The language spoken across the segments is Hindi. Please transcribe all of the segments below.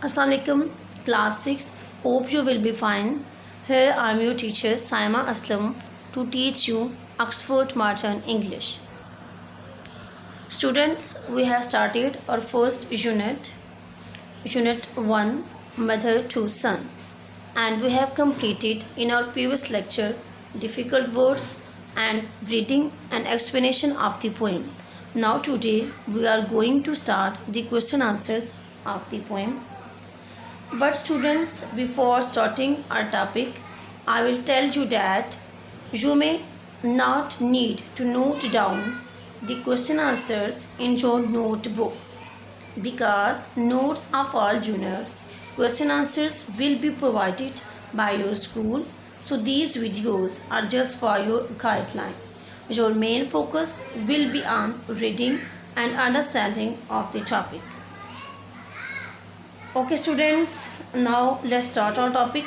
Assalamualaikum class 6. Hope you will be fine. Here I am your teacher Saima Aslam to teach you Oxford Martin English. Students, we have started our first unit 1, Mother to Son, and we have completed in our previous lecture difficult words and reading and explanation of the poem. Now today we are going to start the question answers of the poem. But students, before starting our topic, I will tell you that you may not need to note down the question answers in your notebook, because notes of all units question answers will be provided by your school. So these videos are just for your guideline. Your main focus will be on reading and understanding of the topic. Okay students, now let's start our topic.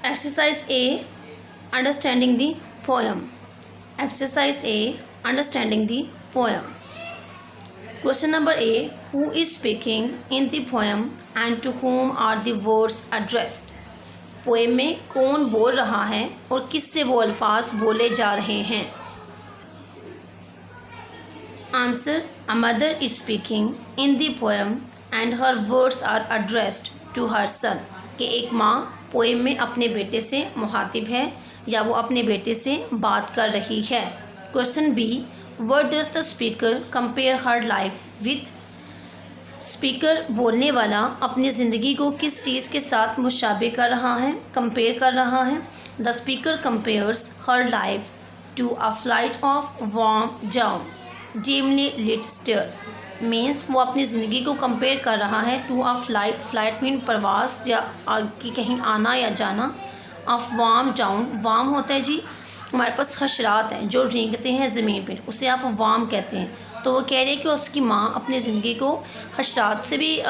Exercise A, understanding the poem. Exercise A, understanding the poem. Question number A, who is speaking in the poem and to whom are the words addressed? Poem में कौन बोल रहा है और किससे वो अल्फाज बोले जा रहे हैं? Answer, a mother is speaking in the poem and her words are addressed to her son. कि एक माँ पोएम में अपने बेटे से मुखातिब है या वो अपने बेटे से बात कर रही है. Question B, what does the speaker compare her life with? Speaker बोलने वाला अपनी ज़िंदगी को किस चीज़ के साथ मुशाबे कर रहा है, कंपेयर कर रहा है? The speaker compares her life to a flight of worn down dimly lit stair. Means वो अपनी ज़िंदगी को कंपेयर कर रहा है to a flight. Flight mean प्रवास या कि कहीं आना या जाना. ऑफ वार्म डाउन, वार्म होता है जी हमारे पास खशरात हैं जो रेंगते हैं ज़मीन पर, उसे आप वार्म कहते हैं. तो वो कह रहे हैं कि उसकी माँ अपनी ज़िंदगी को हशरात से भी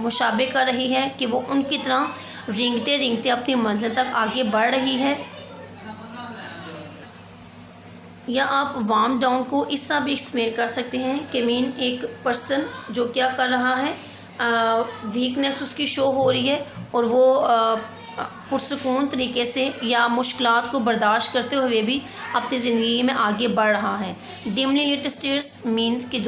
मुशाबे कर रही है कि वो उनकी तरह रेंगते रेंगते अपनी मंजिल तक आगे बढ़ रही है. या आप वार्म डाउन को इस तरह भी एक्सप्लेन कर सकते हैं कि मीन एक पर्सन जो क्या कर रहा है, वीकनेस उसकी शो हो रही है और वो पुरसकून तरीके से या मुश्किलात को बर्दाश्त करते हुए भी अपनी ज़िंदगी में आगे बढ़ रहा है. डिमली लिट स्टेयर्स मीन्स कि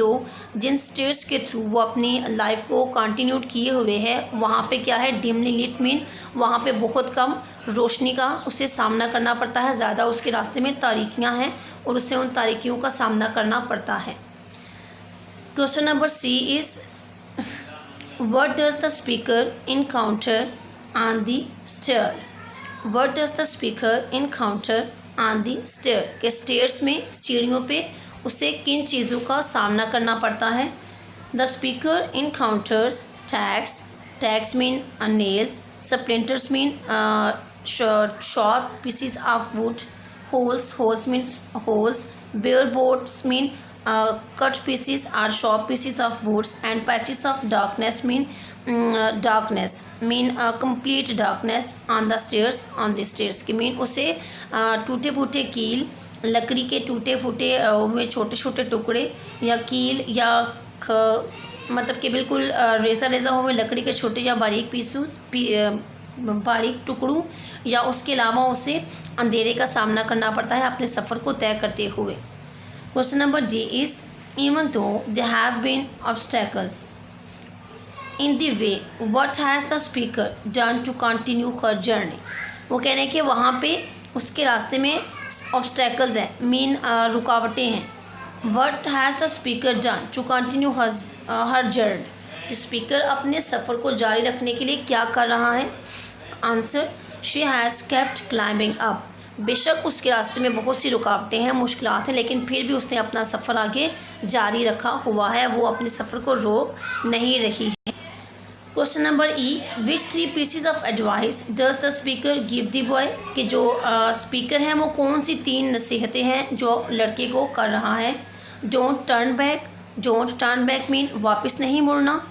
जिन स्टेयर्स के थ्रू वो अपनी लाइफ को कंटिन्यूड किए हुए है वहाँ पे क्या है, डिमली लिट मीन वहाँ पे बहुत कम रोशनी का उसे सामना करना पड़ता है. ज़्यादा उसके रास्ते में तारीकियाँ हैं और उसे उन तारीकियों का सामना करना पड़ता है. Question number C is, what does the speaker encounter on the stair? What does the speaker encounter on the stair? के stairs में सीढ़ियों पे उसे किन चीज़ों का सामना करना पड़ता है? The speaker encounters tags. Tags mean nails. Splinters mean sharp pieces of wood. Holes means holes. Bare boards mean cut pieces or sharp pieces of woods. And patches of darkness mean complete darkness on the stairs की मीन उसे टूटे फूटे कील, लकड़ी के टूटे फूटे में छोटे छोटे टुकड़े या कील या मतलब कि बिल्कुल रेज़ा हुए लकड़ी के छोटे या बारीक टुकड़ों या उसके अलावा उसे अंधेरे का सामना करना पड़ता है अपने सफ़र को तय करते हुए. Question number D is, even though they have been obstacles in the way, what has the speaker done to continue her journey? वो कह रहे हैं कि वहाँ पे उसके रास्ते में obstacles हैं, मीन रुकावटें हैं. What has the speaker done to continue her journey? कि स्पीकर अपने सफ़र को जारी रखने के लिए क्या कर रहा है? Answer, she has kept climbing up. बेशक उसके रास्ते में बहुत सी रुकावटें हैं, मुश्किलात हैं, लेकिन फिर भी उसने अपना सफ़र आगे जारी रखा हुआ है, वो अपने सफ़र को रोक नहीं रही है. Question number E, which 3 PCs of advice does the speaker give the boy? कि जो स्पीकर हैं वो कौन सी 3 नसीहतें हैं जो लड़के को कर रहा है? Don't turn back. Don't turn back mean वापस नहीं मुड़ना.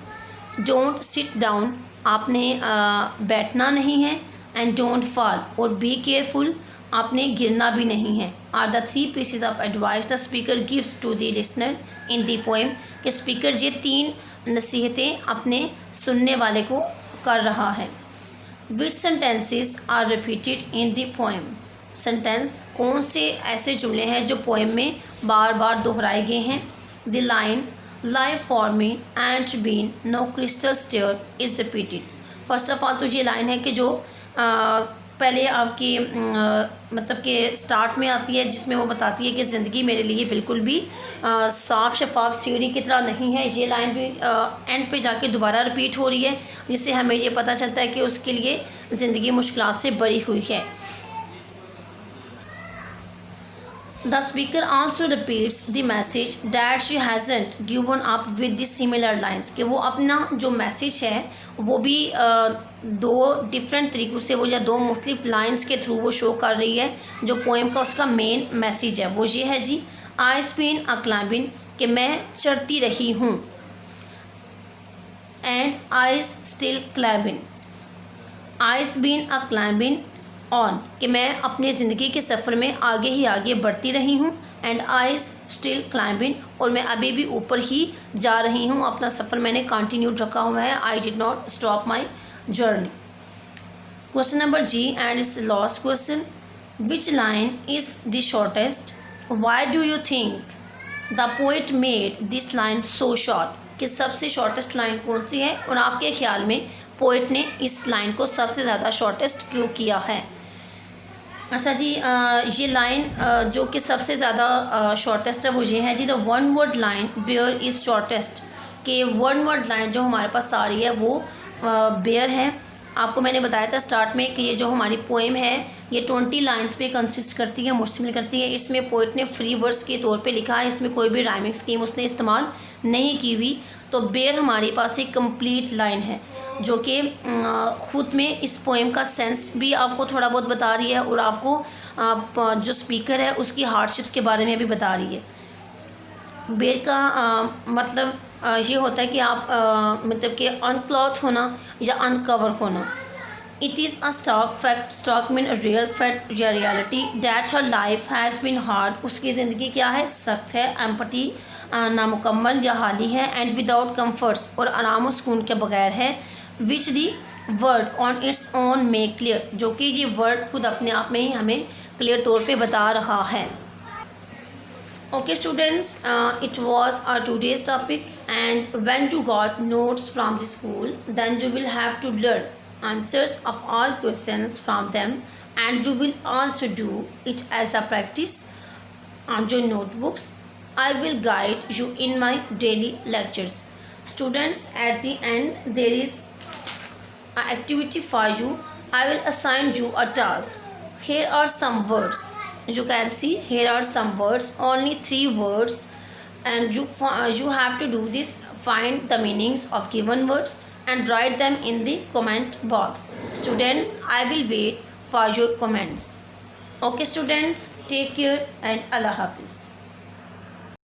डोंट सिट डाउन, आपने बैठना नहीं है. एंड डोंट फॉल, और बी केयरफुल, आपने गिरना भी नहीं है। Are the 3 pieces of advice the speaker gives to the listener in the poem, कि स्पीकर ये 3 नसीहतें अपने सुनने वाले को कर रहा है। Which sentences are repeated in the poem, sentence कौन से ऐसे जुमले हैं जो पोएम में बार बार दोहराए गए हैं। The line life for me and been no crystal stair is repeated. First of all तो ये लाइन है कि जो पहले आपकी मतलब कि स्टार्ट में आती है, जिसमें वो बताती है कि ज़िंदगी मेरे लिए बिल्कुल भी साफ़ शफाफ सीढ़ी की तरह नहीं है। ये लाइन भी एंड पे जाके दोबारा रिपीट हो रही है, जिससे हमें ये पता चलता है कि उसके लिए ज़िंदगी मुश्किलात से भरी हुई है। The speaker also repeats the message that she hasn't given up with the similar lines, कि वो अपना जो मैसेज है वो भी 2 डिफरेंट तरीक़ों से वो या 2 मुख्तलिफ लाइन्स के थ्रू वो शो कर रही है। जो पोएम का उसका मेन मैसेज है वो ये है जी, आई स्पीन अ क्लाइंबिंग, कि मैं चढ़ती रही हूँ, and I still climbing, I been a climbing on, कि मैं अपनी ज़िंदगी के सफ़र में आगे ही आगे बढ़ती रही हूँ, एंड आई स्टिल क्लाइंबिंग, और मैं अभी भी ऊपर ही जा रही हूँ, अपना सफ़र मैंने कंटिन्यू रखा हुआ है। I did not stop my journey. Question number G and it's last question, which line is the shortest, why do you think the poet made this line so short, कि सबसे शॉर्टेस्ट लाइन कौन सी है और आपके ख्याल में पोइट ने इस लाइन को सबसे ज़्यादा शॉर्टेस्ट क्यों किया है। अच्छा जी, ये लाइन जो कि सबसे ज़्यादा शॉर्टेस्ट है वो ये है जी, the one word line bare is shortest, कि वन वर्ड लाइन जो हमारे पास आ रही है वो बेयर है। आपको मैंने बताया था स्टार्ट में कि ये जो हमारी पोएम है ये 20 लाइन्स पे कंसिस्ट करती है, मुश्तमिल करती है। इसमें पोइट ने फ्री वर्ड्स के तौर पे लिखा है, इसमें कोई भी राइमिंग स्कीम उसने इस्तेमाल नहीं की हुई। तो बेयर हमारे पास एक कंप्लीट लाइन है जो कि ख़ुद में इस पोएम का सेंस भी आपको थोड़ा बहुत बता रही है और आपको जो स्पीकर है उसकी हार्डशिप्स के बारे में भी बता रही है। बेयर का मतलब ये होता है कि आप मतलब कि अनक्लॉथ होना या अनकवर होना। It is a stock fact, stock mean real fact या reality, that her life has been hard, उसकी ज़िंदगी क्या है, सख्त है, एम्पटी नामुकम्मल या हाली है, एंड विदाउट कम्फर्ट्स, और आराम और सुकून के बगैर है, which the word on its own make clear, जो कि ये वर्ड खुद अपने आप में ही हमें क्लियर तौर पे बता रहा है। Okay students, it was our today's topic, and when you got notes from the school, then you will have to learn answers of all questions from them, and you will also do it as a practice on your notebooks. I will guide you in my daily lectures. Students, at the end there is an activity for you. I will assign you a task. Here are some words. You can see here are some words, only 3 words, and you have to do this. Find the meanings of given words and write them in the comment box. Students, I will wait for your comments. Okay students, take care and Allah Hafiz.